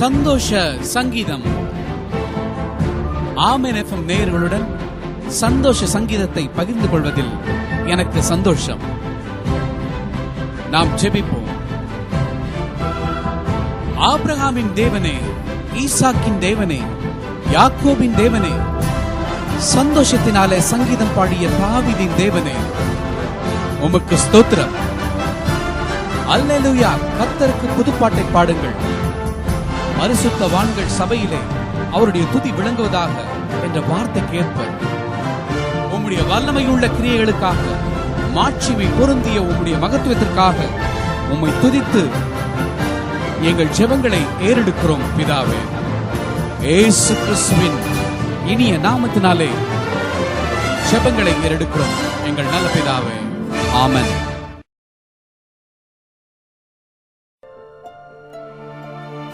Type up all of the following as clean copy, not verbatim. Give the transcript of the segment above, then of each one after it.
சந்தோஷ சங்கீதம். ஆமென் எஃப்எம் நேயர்களுடன் சந்தோஷ சங்கீதத்தை பகிர்ந்து கொள்வதில் எனக்கு சந்தோஷம். நாம் ஜெபிப்போம். ஆபிரகாமின் தேவனே, ஈசாக்கின் தேவனே, யாக்கோபின் தேவனே, சந்தோஷத்தினாலே சங்கீதம் பாடிய தாவீதின் தேவனே, உமக்கு ஸ்தோத்திரம். அல்லேலூயா. கர்த்தருக்கு புதுப்பாட்டை பாடுங்கள். பரிசுத்தவான்கள் சபையிலே அவருடைய துதி விளங்குவதாக என்ற வார்த்தைக்கு ஏற்ப உம்முடைய வல்லமையுள்ள கிரியைகளுக்காக, மாட்சிமை பொருந்திய உம்முடைய மகத்துவத்திற்காக உம்மை துதித்து எங்கள் ஜெபங்களை ஏறெடுக்கிறோம் பிதாவே. இயேசு கிறிஸ்துவின் இனிய நாமத்தினாலே ஜெபங்களை ஏறெடுக்கிறோம் எங்கள் நல்ல பிதாவே. ஆமென்.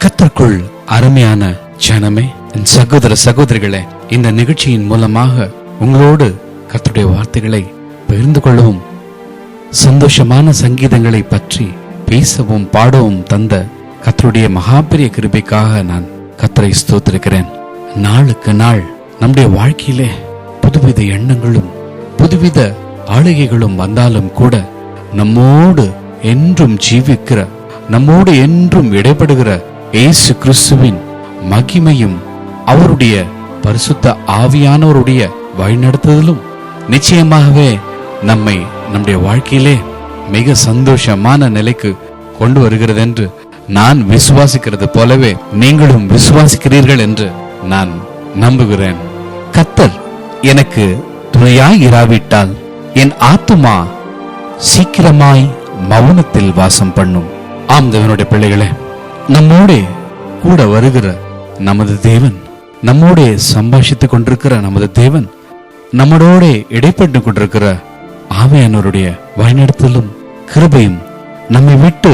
கர்த்தருக்குள் அருமையான ஜனமே, என் சகோதர சகோதரிகளே, இந்த நிகழ்ச்சியின் மூலமாக உங்களோடு கர்த்தருடைய வார்த்தைகளை பகிர்ந்து கொள்ளவும், சந்தோஷமான சங்கீதங்களை பற்றி பேசவும் பாடவும் தந்த கர்த்தருடைய மகாபெரிய கிருபைக்காக நான் கர்த்தரை ஸ்தோத்திரிக்கிறேன். நாளுக்கு நாள் நம்முடைய வாழ்க்கையிலே புதுவித எண்ணங்களும் புதுவித ஆளுகைகளும் வந்தாலும் கூட நம்மோடு என்றும் ஜீவிக்கிற, நம்மோடு என்றும் இடைப்படுகிற இயேசு கிறிஸ்துவின் மகிமையும் அவருடைய பரிசுத்த ஆவியானவருடைய வழிநடத்துதலும் நிச்சயமாகவே நம்மை நம்முடைய வாழ்க்கையிலே மிக சந்தோஷமான நிலைக்கு கொண்டு வருகிறது என்று நான் விசுவாசிக்கிறது போலவே நீங்களும் விசுவாசிக்கிறீர்கள் என்று நான் நம்புகிறேன். கர்த்தர் எனக்கு துணையாய் இராவிட்டால் என் ஆத்துமா சீக்கிரமாய் மௌனத்தில் வாசம் பண்ணும். ஆம் தேவனுடைய பிள்ளைகளே, நம்மோடே கூட வருகிற நமது தேவன், நம்மோடே சம்பாஷித்துக் கொண்டிருக்கிற நமது தேவன், நம்மளோட இடைப்பட்டு கொண்டிருக்கிற ஆவியானவருடைய வழிநடத்தலும் கிருபையும் நம்மை விட்டு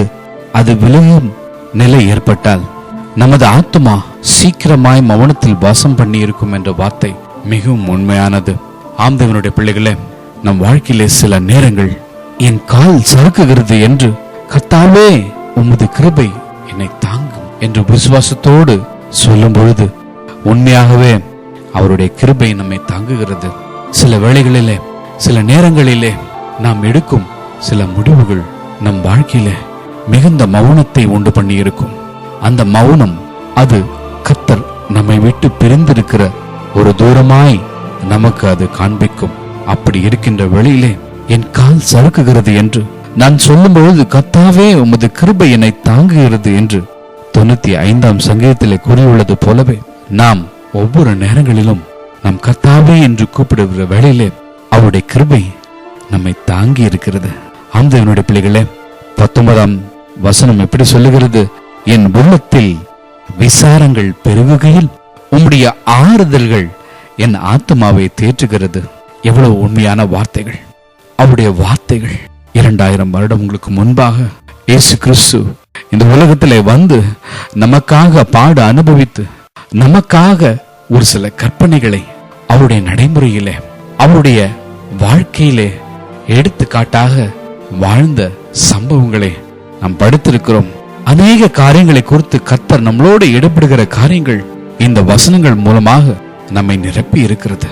அது விலகும் நிலை ஏற்பட்டால் நமது ஆத்துமா சீக்கிரமாய் மௌனத்தில் வாசம் பண்ணி இருக்கும் என்ற வார்த்தை மிகவும் உண்மையானது. ஆம் தேவனுடைய பிள்ளைகளே, நம் வாழ்க்கையிலே சில நேரங்கள் என் கால் சறுக்குகிறது என்று கர்த்தாவே உமது கிருபை என்னை தாங்கும் என்று விசுவாசத்தோடு சொல்லும் பொழுது உண்மையாகவே அவருடைய கிருபை நம்மை தாங்குகிறது. சில வேளைகளிலே, சில நேரங்களிலே நாம் எடுக்கும் சில முடிவுகள் நம் வாழ்க்கையிலே மிகுந்த மௌனத்தை உண்டு பண்ணி இருக்கும். அந்த மௌனம் அது கர்த்தர் நம்மை விட்டு பிரிந்திருக்கிற ஒரு தூரமாய் நமக்கு அது காண்பிக்கும். அப்படி இருக்கின்ற வேளையிலே என் கால் சறுக்குகிறது என்று நான் சொல்லும் பொழுது கர்த்தாவே உமது கிருபை என்னை தாங்குகிறது என்று 95ஆம் சங்கீதத்திலே கூறியுள்ளது போலவே நாம் ஒவ்வொரு நேரங்களிலும் நம் கர்த்தாவே என்று கூப்பிடுகிற வேளையிலே அவருடைய கிருபை நம்மை தாங்கி இருக்கிறது. அந்த என்னுடைய பிள்ளைகளே, 19ஆம் வசனம் எப்படி சொல்லுகிறது? என் உள்ளத்தில் விசாரங்கள் பெருகுகையில் உம்முடைய ஆறுதல்கள் என் ஆத்துமாவை தேற்றுகிறது. எவ்வளவு உண்மையான வார்த்தைகள்! அவருடைய வார்த்தைகள் 2000 வருடங்களுக்கு முன்பாக இயேசு கிறிஸ்து இந்த உலகத்திலே வந்து நமக்காக பாட அனுபவித்து நமக்காக ஒரு சில கற்பனைகளை அவருடைய நடைமுறையிலே அவருடைய வாழ்க்கையிலே எடுத்துக்காட்டாக வாழ்ந்த சம்பவங்களை நாம் படித்திருக்கிறோம். அநேக காரியங்களை குறித்து கர்த்தர் நம்மளோடு ஈடுபடுகிற காரியங்கள் இந்த வசனங்கள் மூலமாக நம்மை நிரப்பி இருக்கிறது.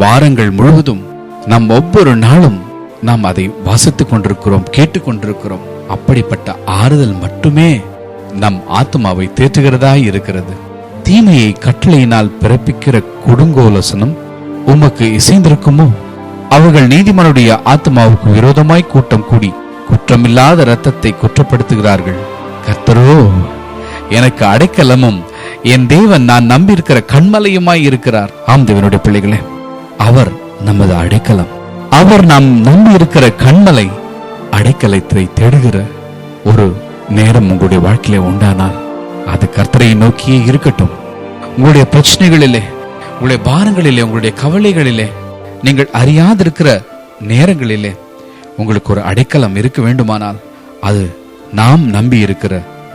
வாரங்கள் முழுவதும் நாம் ஒவ்வொரு நாளும் நாம் அதை வாசித்துக் கொண்டிருக்கிறோம், கேட்டுக்கொண்டிருக்கிறோம். அப்படிப்பட்ட ஆறுதல் மட்டுமே நம் ஆத்மாவை தேற்றுகிறதாய் இருக்கிறது. தீமையை கட்டளையினால் பிறப்பிக்கிற கொடுங்கோலசனம் உமக்கு இசைந்திருக்குமோ? அவர்கள் நீதிமானுடைய ஆத்மாவுக்கு விரோதமாய் கூட்டம் கூடி குற்றமில்லாத இரத்தத்தை குற்றப்படுத்துகிறார்கள். கர்த்தரோ எனக்கு அடைக்கலமும் என் தேவன் நான் நம்பியிருக்கிற கண்மலையுமாய் இருக்கிறார். ஆம் தேவனுடைய பிள்ளைகளே, அவர் நமது அடைக்கலம், அவர் நாம் நம்பி இருக்கிற கண்மலை. அடைக்கலத்தை தேடுகிற ஒரு நேரம் உங்களுடைய வாழ்க்கையிலே உண்டானால் அது கர்த்தரை நோக்கியே இருக்கட்டும். உங்களுடைய பிரச்சனைகளிலே, உங்களுடைய பாரங்களிலே, உங்களுடைய கவலைகளிலே, நீங்கள் அறியாதிருக்கிற நேரங்களிலே உங்களுக்கு ஒரு அடைக்கலம் இருக்க வேண்டுமானால் அது நாம் நம்பி இருக்கிற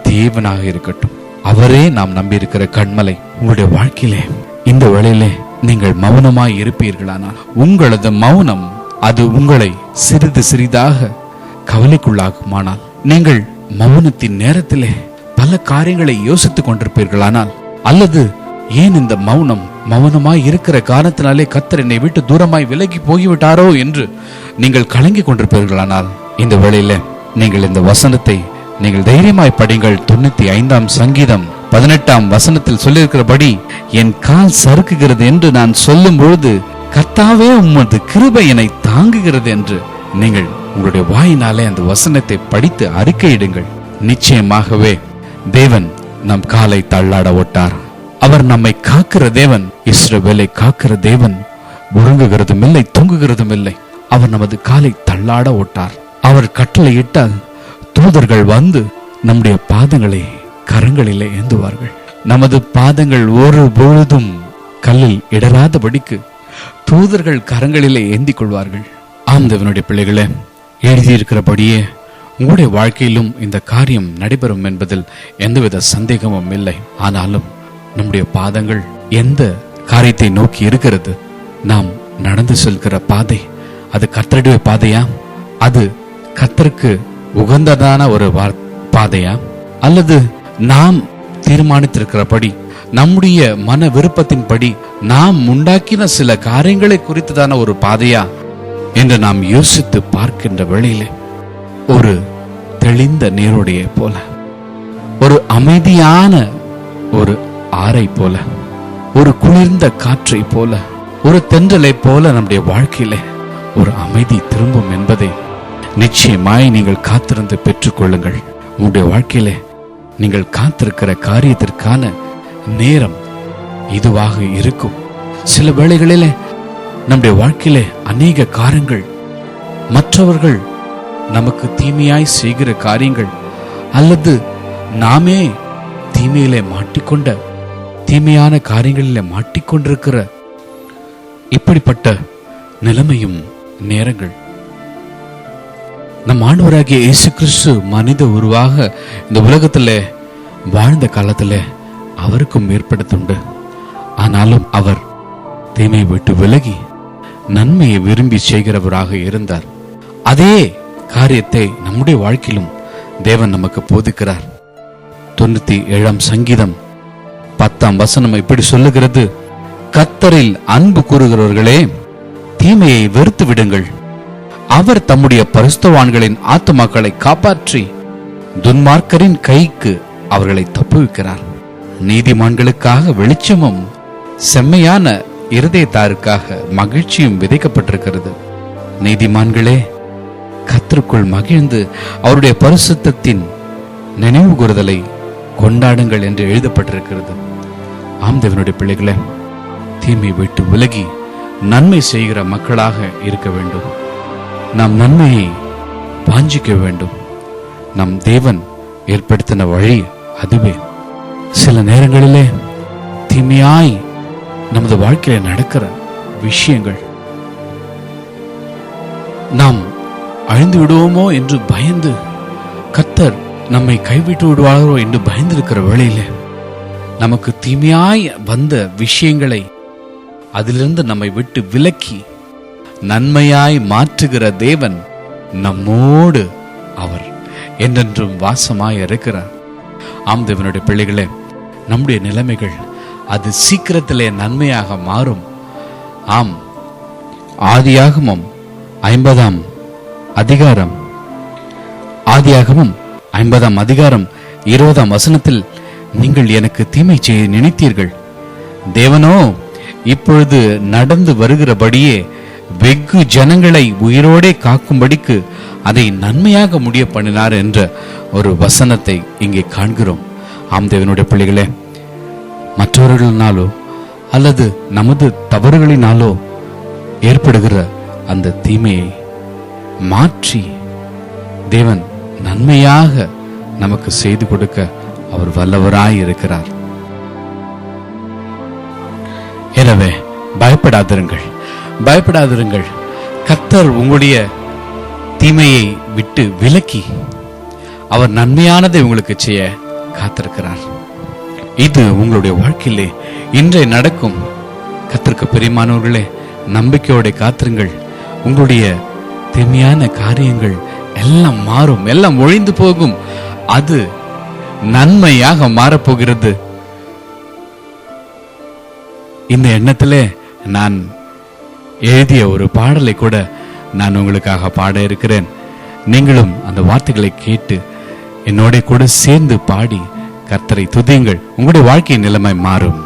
தேவனாக இருக்கட்டும். அவரே நாம் நம்பி இருக்கிற கண்மலை. உங்களுடைய வாழ்க்கையிலே இந்த வேளையிலே நீங்கள் மௌனமாய் இருப்பீர்களானால் உங்களது மௌனம் அது உங்களை சிறிது சிறிதாக கவலைக்குள்ளாகுமானால் நீங்கள் மௌனத்தின் நேரத்திலே பல காரியங்களை யோசித்துக் கொண்டிருப்பீர்களானால், அல்லது ஏன் இந்த மௌனமாய் இருக்கிற காரணத்தினாலே கர்த்தர் என்னை விட்டு தூரமாய் விலகி போய்விட்டாரோ என்று நீங்கள் கலங்கி கொண்டிருப்பீர்களானால், இந்த வேளையில நீங்கள் இந்த வசனத்தை நீங்கள் தைரியமாய் படிங்கள். 95ஆம் சங்கீதம் 18ஆம் வசனத்தில் சொல்லியிருக்கிறபடி, என் கால் சறுக்குகிறது என்று நான் சொல்லும் பொழுது கர்த்தாவே உமது கிருபை என்னை தாங்குகிறது என்று நீங்கள் உங்களுடைய வாயினாலே அந்த வசனத்தை படித்து அறிக்கையிடுங்கள். நிச்சயமாகவே தேவன் நம் காலை தள்ளாட ஓட்டார். அவர் நம்மை காக்கிற தேவன், இஸ்ரவேலை காக்கிற தேவன். உறங்குகிறதும் இல்லை, தூங்குகிறதும் இல்லை. அவர் நமது காலை தள்ளாட ஓட்டார். அவர் கட்டளையிட்டால் தூதர்கள் வந்து நம்முடைய பாதங்களை கரங்களிலே ஏந்துவார்கள். நமது பாதங்கள் ஒரு பொழுதும் கல்லில் இடராதபடிக்கு தூதர்கள் கரங்களிலே ஏந்திக் கொள்வார்கள். ஆம் தேவனுடைய பிள்ளைகளே, எழுதியிருக்கிறபடியே உங்களுடைய வாழ்க்கையிலும் இந்த காரியம் நடைபெறும் என்பதில் எந்தவித சந்தேகமும் இல்லை. ஆனாலும் நம்முடைய பாதங்கள் எந்த காரியத்தை நோக்கி இருக்கிறது? நாம் நடந்து செல்கிற பாதை அது கர்த்தருடைய பாதையா? அது கர்த்தருக்கு உகந்ததான ஒரு பாதையா? அல்லது நாம் தீர்மானித்திருக்கிறபடி, நம்முடைய மன விருப்பத்தின்படி நாம் உண்டாக்கின சில காரியங்களை குறித்ததான ஒரு பாதையா என்று நாம் யோசித்து பார்க்கின்ற வேளையிலே, ஒரு தெளிந்த நீரோடைய போல, ஒரு அமைதியான ஒரு ஆறை போல, ஒரு குளிர்ந்த காற்றை போல, ஒரு தென்றலை போல நம்முடைய வாழ்க்கையிலே ஒரு அமைதி திரும்பும் என்பதை நிச்சயமாய் நீங்கள் காத்திருந்து பெற்றுக் கொள்ளுங்கள். உங்களுடைய வாழ்க்கையிலே நீங்கள் காத்திருக்கிற காரியத்திற்கான நேரம் இதுவாக இருக்கும். சில வேளைகளிலே நம்முடைய வாழ்க்கையிலே அநேக காரியங்கள், மற்றவர்கள் நமக்கு தீமையாய் செய்கிற காரியங்கள், அல்லது நாமே தீமையிலே மாட்டிக்கொண்ட தீமையான காரியங்களிலே மாட்டிக்கொண்டிருக்கிற இப்படிப்பட்ட நிலைமையும் நேரங்கள், நம் ஆண்டவராகிய இயேசு கிறிஸ்து மனித உருவாக இந்த உலகத்திலே வாழ்ந்த காலத்திலே அவருக்கும் ஏற்படுத்துண்டு. ஆனாலும் அவர் தீமையை விட்டு விலகி நன்மையை விரும்பி செய்கிறவராக இருந்தார். அதே காரியத்தை நம்முடைய வாழ்க்கையிலும் தேவன் நமக்கு போதிக்கிறார். 97ஆம் சங்கீதம் 10ஆம் வசனம் இப்படி சொல்லுகிறது, கர்த்தரில் அன்பு கூறுகிறவர்களே, தீமையை வெறுத்து விடுங்கள். அவர் தம்முடைய பரிசுத்தவான்களின் ஆத்துமாக்களை காப்பாற்றி துன்மார்க்கரின் கைக்கு அவர்களை தப்புவிக்கிறார். நீதிமான்களுக்காக வெளிச்சமும் செம்மையான இருதயத்தாருக்காக மகிழ்ச்சியும் விதைக்கப்பட்டிருக்கிறது. நீதிமான்களே, கர்த்தருக்குள் மகிழ்ந்து அவருடைய பரிசுத்தத்தின் நினைவு கூறுதலை கொண்டாடுங்கள் என்று எழுதப்பட்டிருக்கிறது. ஆம் தேவனுடைய பிள்ளைகளே, தீமை விட்டு விலகி நன்மை செய்கிற மக்களாக இருக்க வேண்டும். நாம் நன்மையை வாஞ்சிக்க வேண்டும். நம் தேவன் ஏற்படுத்தின வழி அதுவே. சில நேரங்களிலே தீமையாய் நமது வாழ்க்கையில நடக்கிற விஷயங்கள், நாம் அழிந்து விடுவோமோ என்று பயந்து, கர்த்தர் நம்மை கைவிட்டு விடுவாரோ என்று பயந்திருக்கிற வேளையில நமக்கு தீமையாய் வந்த விஷயங்களை அதிலிருந்து நம்மை விட்டு விலக்கி நன்மையாய் மாற்றுகிற தேவன் நம்மோடு அவர் என்றென்றும் வாசமாய் இருக்கிறார். ஆம் தேவனுடைய பிள்ளைகளே, நம்முடைய நிலைமைகள் அது சீக்கிரத்திலே நன்மையாக மாறும். ஆம், ஆதியாகமம் 50ஆம் அதிகாரம் 20ஆம் வசனத்தில், நீங்கள் எனக்கு தீமை செய்ய நினைத்தீர்கள், தேவனோ இப்பொழுது நடந்து வருகிறபடியே வெகு ஜனங்களை உயிரோடே காக்கும்படிக்கு அதை நன்மையாக முடிய பண்ணினார் என்ற ஒரு வசனத்தை இங்கே காண்கிறோம். ஆம் தேவனுடைய பிள்ளைகளே, மற்றவர்களினாலோ அல்லது நமது தவறுகளினாலோ ஏற்படுகிற அந்த தீமையை மாற்றி தேவன் நன்மையாக நமக்கு செய்து கொடுக்க அவர் வல்லவராய் இருக்கிறார். எனவே பயப்படாதிருங்கள். கர்த்தர் உங்களுடைய தீமையை விட்டு விலக்கி அவர் நன்மையானதை உங்களுக்கு செய்ய காத்திருக்கிறார். இது உங்களுடைய வாழ்க்கையிலே இன்றை நடக்கும். கர்த்தருக்கு பிரியமானவர்களே, நம்பிக்கையோட காத்திருங்கள். உங்களுடைய தீமையான காரியங்கள் எல்லாம் மாறும், எல்லாம் ஒழிந்து போகும். அது நன்மையாக மாறப்போகிறது. இந்த எண்ணத்திலே நான் எழுதிய ஒரு பாடலை கூட நான் உங்களுக்காக பாட இருக்கிறேன். நீங்களும் அந்த வார்த்தைகளை கேட்டு என்னோட கூட சேர்ந்து பாடி கர்த்தரை துதியுங்கள். உங்களுடைய வாழ்க்கையின் நிலைமை மாறும்.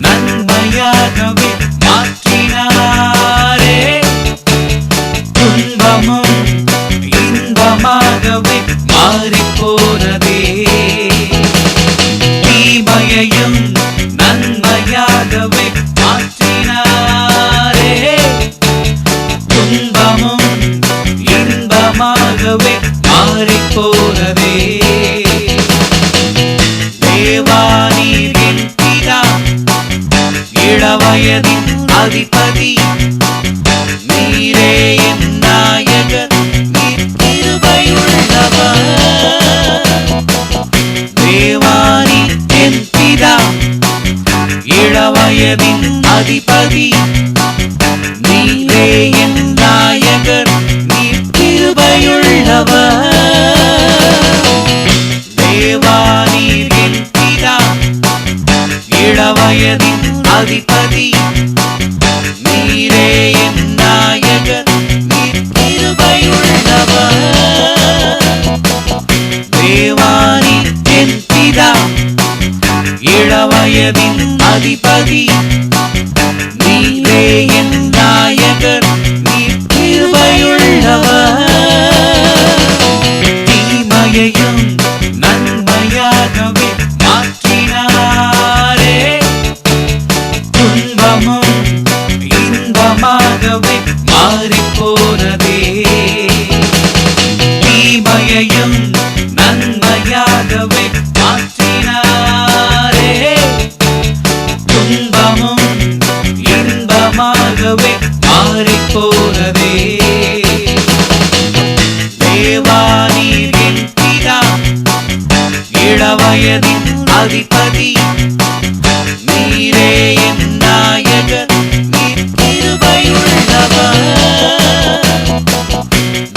நன்மையாகவே மாற்றினாரே, துன்பமும் இன்பமாகவே மாறிப்போனதே. தீமையையும் நன்மையாகவே மாற்றினாரே, துன்பமும் இன்பமாகவே மாறிப்போனதே. தேவானீர் என் பிதா, இளவயதின் அதிபதி, நீரே என் நாயகர், நீர் கிருபையுள்ளவர். தேவானீர் என் பிதா, இளவயதின் அதிபதி, நீரே என் நாயகர், நீர் கிருபையுள்ளவர். தேவானீர் என் பிதா, இளவயதின் அதிபதி, நீரே என் நாயகர், நீர் கிருபையுள்ளவர். தேவானீர் என் பிதா, இளவயதின் அதிபதி, நீரே என் நாயகர், நீர் கிருபையுள்ளவர். தீமையையும் நன்மையாகவே மாற்றினாரே, துன்பமும் இன்பமாகவே மாறிப்போனதே. தீமையையும் நன்மையாகவே மாற்றினாரே, துன்பமும் இன்பமாகவே மாறிப்போனதே. தேவானீர் என் பிதா, இளவயதின் அதிபதி, நீரே என் நாயகர், நீர் கிருபையுள்ளவர்.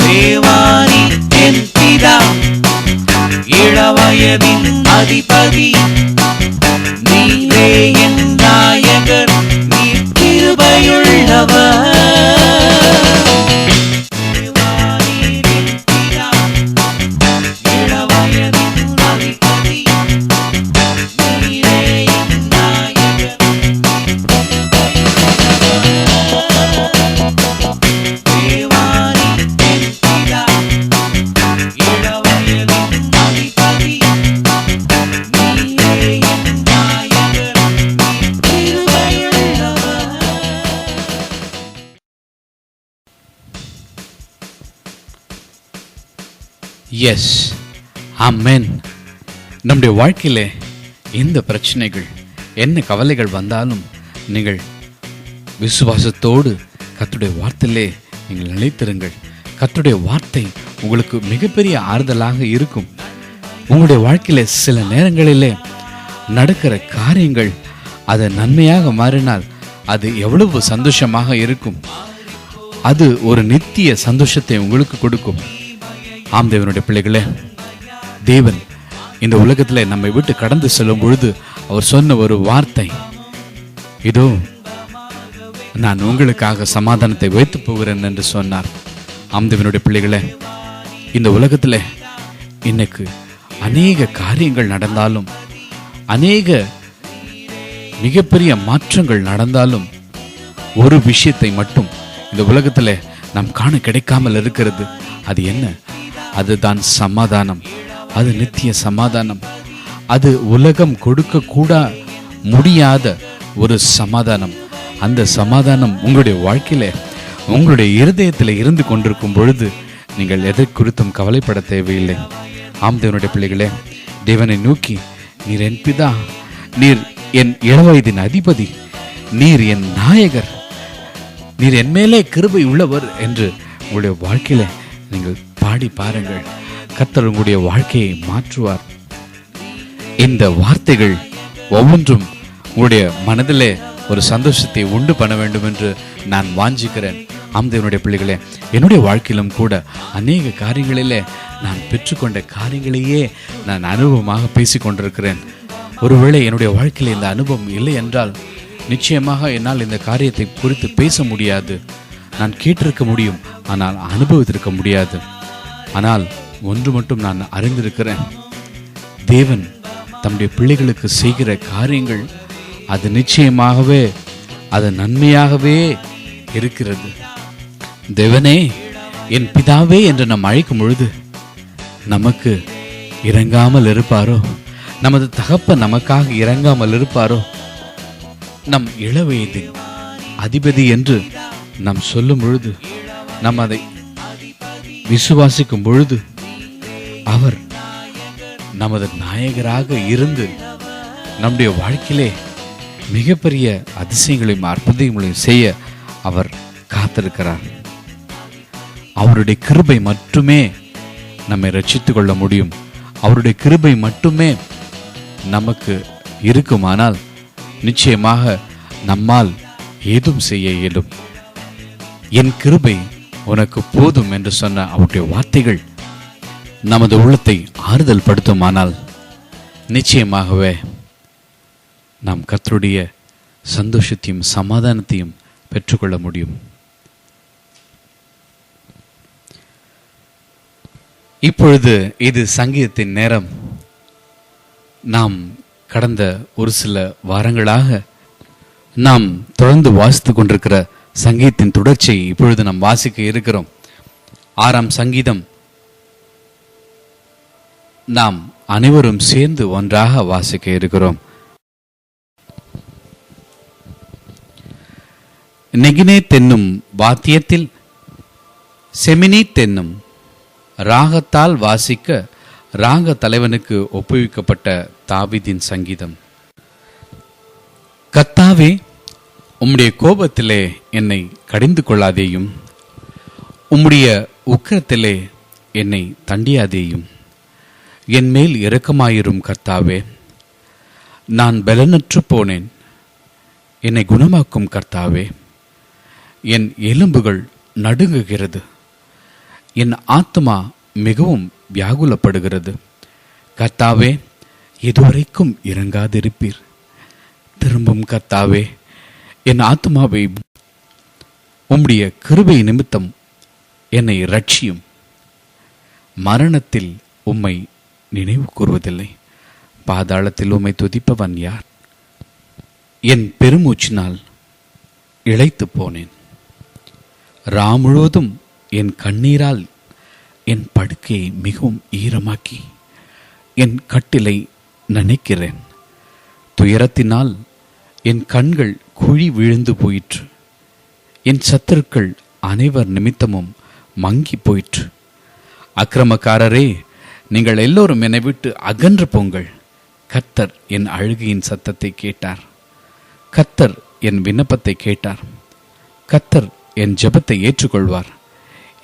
தேவானீர் என் பிதா, இளவயதின் அதிபதி, நீரே என் நாயகர், நீர் கிருபையுள்ளவர். தேவானீர் என் பிதா, இளவயதின் அதிபதி, நீரே என் நாயகர், நீர் கிருபையுள்ளவர். தேவானீர் என் பிதா, இளவயதின் அதிபதி, நீரே என் நாயகர், நீர் கிருபையுள்ளவர். எஸ், ஆமென். நம்முடைய வாழ்க்கையிலே எந்த பிரச்சனைகள், என்ன கவலைகள் வந்தாலும் நீங்கள் விசுவாசத்தோடு கர்த்தருடைய வார்த்தையிலே நீங்கள் நிலைத்திருங்கள். கர்த்தருடைய வார்த்தை உங்களுக்கு மிகப்பெரிய ஆறுதலாக இருக்கும். உங்களுடைய வாழ்க்கையில சில நேரங்களிலே நடக்கிற காரியங்கள் அது நன்மையாக மாறினால் அது எவ்வளவு சந்தோஷமாக இருக்கும். அது ஒரு நித்திய சந்தோஷத்தை உங்களுக்கு கொடுக்கும். ஆம் தேவனுடைய பிள்ளைகளே, தேவன் இந்த உலகத்தில் நம்மை விட்டு கடந்து செல்லும் பொழுது அவர் சொன்ன ஒரு வார்த்தை, இதோ நான் உங்களுக்காக சமாதானத்தை வைத்து போகிறேன் என்று சொன்னார். ஆம் தேவனுடைய பிள்ளைகளே, இந்த உலகத்தில் இன்னைக்கு அநேக காரியங்கள் நடந்தாலும், அநேக மிகப்பெரிய மாற்றங்கள் நடந்தாலும், ஒரு விஷயத்தை மட்டும் இந்த உலகத்தில் நாம் காண கிடைக்காமல் இருக்கிறது. அது என்ன? அதுதான் சமாதானம். அது நித்திய சமாதானம். அது உலகம் கொடுக்க கூட முடியாத ஒரு சமாதானம். அந்த சமாதானம் உங்களுடைய வாழ்க்கையில, உங்களுடைய இருதயத்தில் இருந்து கொண்டிருக்கும் பொழுது நீங்கள் எதை குறித்தும் கவலைப்பட தேவையில்லை. ஆம் தேவனுடைய பிள்ளைகளே, தேவனை நோக்கி, நீர் என் பிதா, நீர் என் இளவயதின் அதிபதி, நீர் என் நாயகர், நீர் என் மேலே கிருபை உள்ளவர் என்று உங்களுடைய வாழ்க்கையில நீங்கள் பாடி பாருங்கள். கர்த்தர் உங்களுடைய வாழ்க்கையை மாற்றுவார். இந்த வார்த்தைகள் ஒவ்வொன்றும் உங்களுடைய மனதிலே ஒரு சந்தோஷத்தை உண்டு பண்ண வேண்டும் என்று நான் வாஞ்சிக்கிறேன். ஆம்தேவனுடைய பிள்ளைகளே, என்னுடைய வாழ்க்கையிலும் கூட அநேக காரியங்களிலே நான் பெற்றுக்கொண்ட காரியங்களையே நான் அனுபவமாக பேசிக்கொண்டிருக்கிறேன். ஒருவேளை என்னுடைய வாழ்க்கையில் இந்த அனுபவம் இல்லை என்றால் நிச்சயமாக என்னால் இந்த காரியத்தை குறித்து பேச முடியாது. நான் கேட்டிருக்க முடியும், ஆனால் அனுபவித்திருக்க முடியாது. ஆனால் ஒன்று மட்டும் நான் அறிந்திருக்கிறேன், தேவன் தம்முடைய பிள்ளைகளுக்கு செய்கிற காரியங்கள் அது நிச்சயமாகவே அது நன்மையாகவே இருக்கிறது. தேவனே, என் பிதாவே என்று நாம் அழைக்கும் பொழுது நமக்கு இறங்காமல் இருப்பாரோ? நமது தகப்பன் நமக்காக இறங்காமல் இருப்பாரோ? நம் இளவயதின் அதிபதி என்று நாம் சொல்லும் பொழுது, நாம் அதை விசுவாசிக்கும் பொழுது, அவர் நமது நாயகராக இருந்து நம்முடைய வாழ்க்கையிலே மிகப்பெரிய அதிசயங்களையும் அற்புதங்களையும் செய்ய அவர் காத்திருக்கிறார். அவருடைய கிருபை மட்டுமே நம்மை ரட்சித்துக் கொள்ள முடியும். அவருடைய கிருபை மட்டுமே நமக்கு இருக்குமானால் நிச்சயமாக நம்மால் ஏதும் செய்ய இயலும். என் கிருபை உனக்கு போதும் என்று சொன்ன அவருடைய வார்த்தைகள் நமது உள்ளத்தை ஆறுதல் படுத்துமானால் நிச்சயமாகவே நாம் கர்த்தருடைய சந்தோஷத்தையும் சமாதானத்தையும் பெற்றுக்கொள்ள முடியும். இப்பொழுது இது சங்கீதத்தின் நேரம். நாம் கடந்த ஒரு சில வாரங்களாக நாம் தொடர்ந்து வாசித்துக் கொண்டிருக்கிற சங்கீதத்தின் தொடர்ச்சியை இப்பொழுது நாம் வாசிக்க இருக்கிறோம். 6ஆம் சங்கீதம் நாம் அனைவரும் சேர்ந்து ஒன்றாக வாசிக்க இருக்கிறோம். நெகினேத் என்னும் வாத்தியத்தில் செமினீத் என்னும் ராகத்தால் வாசிக்க ராக தலைவனுக்கு ஒப்புவிக்கப்பட்ட தாவீதின் சங்கீதம். கர்த்தாவே, உம்முடைய கோபத்திலே என்னை கடிந்து கொள்ளாதேயும், உம்முடைய உக்கிரத்திலே என்னை தண்டியாதேயும். என் மேல் இரக்கமாயிரும் கர்த்தாவே. நான் பலனற்று போனேன், என்னை குணமாக்கும் கர்த்தாவே. என் எலும்புகள் நடுங்குகிறது, என் ஆத்மா மிகவும் வியாகுலப்படுகிறது. கர்த்தாவே, இதுவரைக்கும் இறங்காதிருப்பீர். திரும்பும் கர்த்தாவே, என் ஆத்மாவை உம்முடைய கிருபை நிமித்தம் என்னை ரட்சியும். மரணத்தில் உம்மை நினைவு கூறுவதில்லை, பாதாளத்தில் உம்மை துதிப்பவன் யார்? என் பெருமூச்சினால் இளைத்து போனேன். முழுவதும் என் கண்ணீரால் என் படுக்கையை மிகவும் ஈரமாக்கி என் கட்டிலை நனைக்கிறேன். துயரத்தினால் என் கண்கள் குழி விழுந்து போயிற்று. என் சத்துருக்கள் அனைவர் நிமித்தமும் மங்கி போயிற்று. அக்கிரமக்காரரே, நீங்கள் எல்லோரும் என்னை விட்டு அகன்று போங்கள். கர்த்தர் என் அழுகையின் சத்தத்தை கேட்டார். கர்த்தர் என் விண்ணப்பத்தை கேட்டார். கர்த்தர் என் ஜெபத்தை ஏற்றுக்கொள்வார்.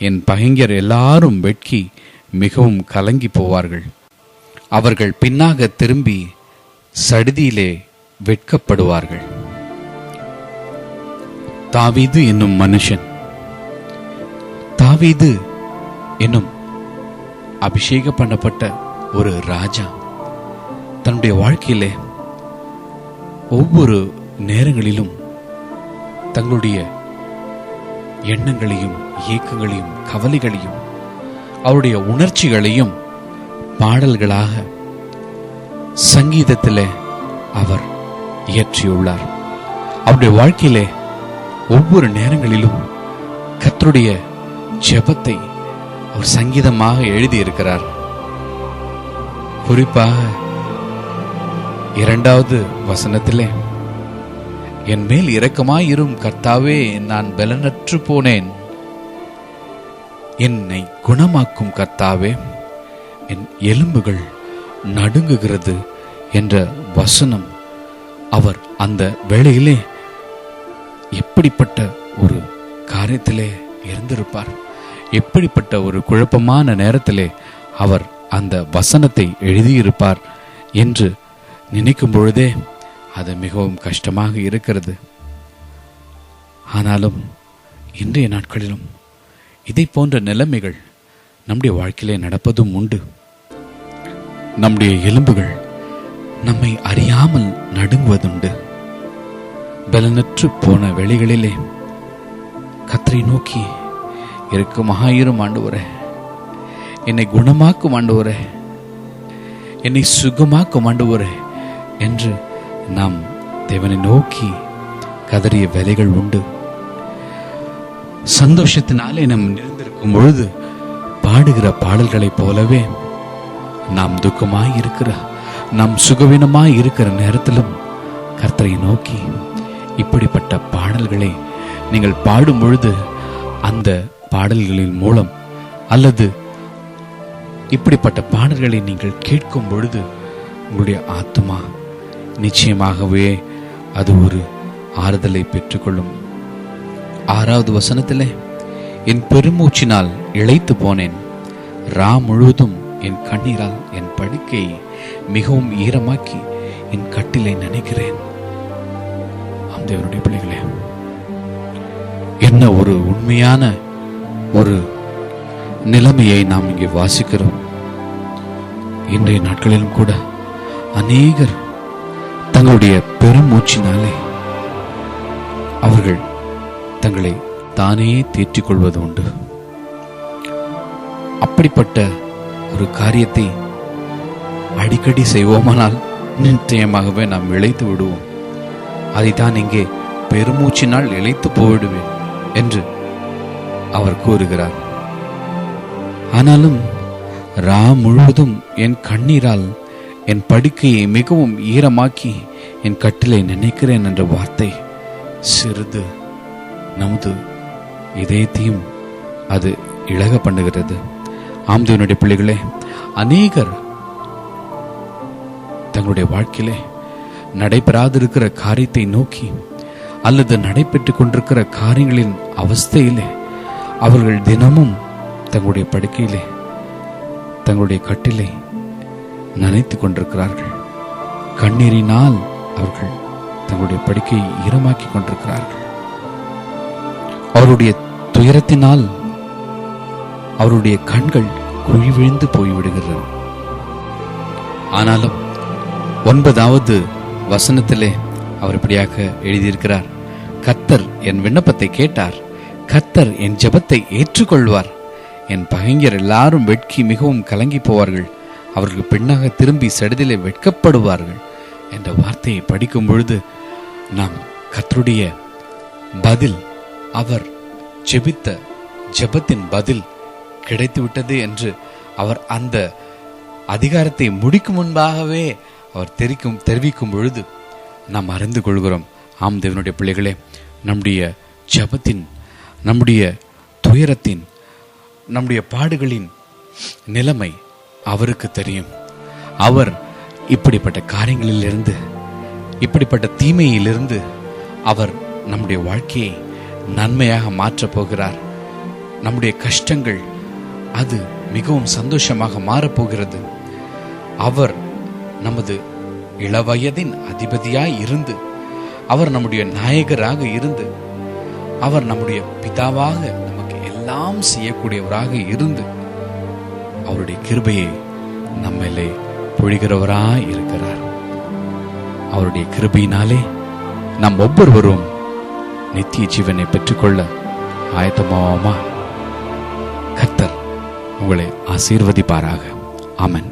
என் பகைஞர் எல்லாரும் வெட்கி மிகவும் கலங்கி போவார்கள். அவர்கள் பின்னாக திரும்பி சடிதியிலே வெட்கப்படுவார்கள். தாவீது என்னும் மனுஷன், தாவீது என்னும் அபிஷேகம் பண்ணப்பட்ட ஒரு ராஜா தன்னுடைய வாழ்க்கையிலே ஒவ்வொரு நேரங்களிலும் தங்களுடைய எண்ணங்களையும் ஏக்கங்களையும் கவலைகளையும் அவருடைய உணர்ச்சிகளையும் பாடல்களாக சங்கீதத்திலே அவர் இயற்றியுள்ளார். அவருடைய வாழ்க்கையிலே ஒவ்வொரு நேரங்களிலும் கர்த்தருடைய ஜெபத்தை அவர் சங்கீதமாக எழுதியிருக்கிறார். குறிப்பாக 2வது வசனத்திலே, என் மேல் இரக்கமாயிரும் கர்த்தாவே, நான் பலனற்று போனேன், என்னை குணமாக்கும் கர்த்தாவே, என் எலும்புகள் நடுங்குகிறது என்ற வசனம் அவர் அந்த வேளையிலே எப்படிப்பட்ட ஒரு காரியத்திலே இருந்திருப்பார். எப்படிப்பட்ட ஒரு குழப்பமான நேரத்திலே அவர் அந்த வசனத்தை எழுதியிருப்பார் என்று நினைக்கும் பொழுதே அது மிகவும் கஷ்டமாக இருக்கிறது. ஆனாலும் இன்றைய நாட்களிலும் இதை போன்ற நிலைமைகள் நம்முடைய வாழ்க்கையிலே நடப்பதும் உண்டு. நம்முடைய எலும்புகள் நம்மை அறியாமல் நடுங்குவதுண்டு. பலனற்று போன வேளைகளிலே கர்த்தரை நோக்கி இரக்கமாயிரும் ஆண்டவரே, என்னை குணமாக்கும் ஆண்டவரே, என்னை சுகமாக்கும் ஆண்டவரே என்று நாம் தேவனை நோக்கி கதறிய வேலைகள் உண்டு. சந்தோஷத்தினாலே நாம் நிறைந்திருக்கும் பொழுது பாடுகிற பாடல்களைப் போலவே நாம் துக்கமாய் இருக்கிற, நாம் சுகவீனமாய் இருக்கிற நேரத்திலும் கர்த்தரை நோக்கி இப்படிப்பட்ட பாடல்களை நீங்கள் பாடும் பொழுது, அந்த பாடல்களின் மூலம் அல்லது இப்படிப்பட்ட பாடல்களை நீங்கள் கேட்கும் பொழுது உங்களுடைய ஆத்துமா நிச்சயமாகவே அது ஒரு ஆறுதலை பெற்றுக்கொள்ளும். 6வது வசனத்திலே, என் பெருமூச்சினால் இளைத்து போனேன், ரா முழுவதும் என் கண்ணீரால் என் படுக்கையை மிகவும் ஈரமாக்கி என் கட்டிலை நினைக்கிறேன். தேவனுடைய பிள்ளைகளே, என்ன ஒரு உண்மையான ஒரு நிலைமையை நாம் இங்கே வாசிக்கிறோம். இன்றைய நாட்களிலும் கூட அநேகர் தங்களுடைய பெருமூச்சினாலே அவர்கள் தங்களை தானே தேற்றிக் கொள்வது உண்டு. அப்படிப்பட்ட ஒரு காரியத்தை அடிக்கடி செய்வோமானால் நிச்சயமாகவே நாம் இழைத்து விடுவோம். அதைத்தான் இங்கே பெருமூச்சினால் இழைத்து போய்விடுவேன் என்று அவர் கூறுகிறார். ஆனாலும் ரா முழுவதும் என் கண்ணீரால் என் படுக்கையை மிகவும் ஈரமாக்கி என் கட்டிலை நினைக்கிறேன் என்ற வார்த்தை சிறிது நமது இதயத்தையும் அது இழக பண்ணுகிறது. ஆம்தேவனுடைய பிள்ளைகளே, அநேகர் தங்களுடைய வாழ்க்கையிலே நடைபெறாதிருக்கிற காரியத்தை நோக்கி அல்லது நடைபெற்றுக் கொண்டிருக்கிற காரியங்களின் அவஸ்தையிலே அவர்கள் தினமும் தங்களுடைய படுக்கையிலே தங்களுடைய கட்டிலை நனைத்துக் கொண்டிருக்கிறார்கள். கண்ணீரினால் அவர்கள் தங்களுடைய படுக்கையை ஈரமாக்கி கொண்டிருக்கிறார்கள். அவருடைய துயரத்தினால் அவருடைய கண்கள் குழி விழுந்து போய்விடுகிறது. ஆனாலும் 9வது வசனத்திலே அவர் இப்படியாக எழுதியிருக்கிறார், கர்த்தர் என் விண்ணப்பத்தை கேட்டார், கர்த்தர் என் ஜெபத்தை ஏற்றுக்கொள்வார். என் பகைஞர் எல்லாரும் வெட்கி மிகவும் கலங்கி போவார்கள், அவர்கள் பின்னாக திரும்பி சடிதிலே வெட்கப்படுவார்கள் என்ற வார்த்தையை படிக்கும் பொழுது நாம் கர்த்தருடைய பதில், அவர் ஜெபித்த ஜெபத்தின் பதில் கிடைத்துவிட்டது என்று அவர் அந்த அதிகாரத்தை முடிக்கும் முன்பாகவே அவர் தெரிவிக்கும் பொழுது நாம் அறிந்து கொள்கிறோம். ஆம் தேவனுடைய பிள்ளைகளே, நம்முடைய ஜெபத்தின், நம்முடைய துயரத்தின், நம்முடைய பாடுகளின் நிலைமை அவருக்கு தெரியும். அவர் இப்படிப்பட்ட காரியங்களிலிருந்து, இப்படிப்பட்ட தீமையிலிருந்து அவர் நம்முடைய வாழ்க்கையை நன்மையாக மாற்றப் போகிறார். நம்முடைய கஷ்டங்கள் அது மிகவும் சந்தோஷமாக மாறப்போகிறது. அவர் நமது இளவயதின் அதிபதியாய் இருந்து, அவர் நம்முடைய நாயகராக இருந்து, அவர் நம்முடைய பிதாவாக நமக்கு எல்லாம் செய்யக்கூடியவராக இருந்து அவருடைய கிருபையை நம்மிலே பொழிகிறவராய் இருக்கிறார். அவருடைய கிருபையினாலே நாம் ஒவ்வொருவரும் நித்திய ஜீவனை பெற்றுக்கொள்ள ஆயத்தமாவோமா? கர்த்தர் உங்களை ஆசீர்வதிப்பாராக. ஆமென்.